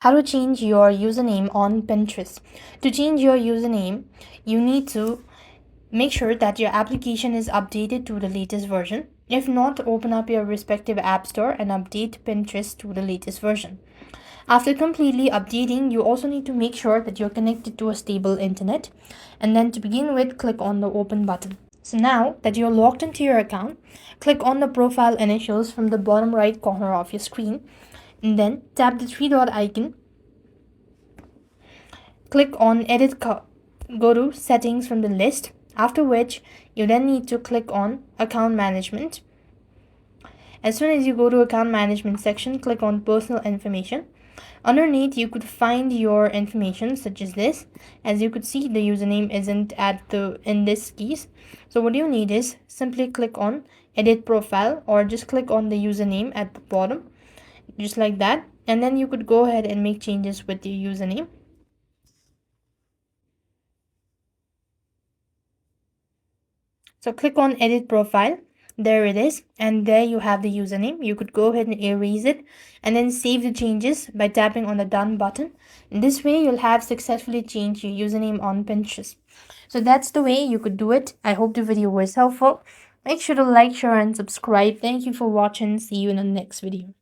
How to change your username on Pinterest. To change your username, you need to make sure that your application is updated to the latest version. If not, open up your respective app store and update Pinterest to the latest version. After completely updating, you also need to make sure that you're connected to a stable internet. And then to begin with, click on the open button. So now that you're logged into your account, click on the profile initials from the bottom right corner of your screen, and then tap the three dot icon. Click on edit, go to settings from the list, after which you then need to click on account management. As soon as you go to account management section, click on personal information. Underneath, you could find your information such as this. As you could see, the username isn't in this keys. So what you need is simply click on edit profile, or just click on the username at the bottom, just like that. And then you could go ahead and make changes with your username. So click on edit profile. There it is, and there you have the username. You could go ahead and erase it and then save the changes by tapping on the done button. In this way, you'll have successfully changed your username on Pinterest. So that's the way you could do it. I hope the video was helpful. Make sure to like, share, and subscribe. Thank you for watching. See you in the next video.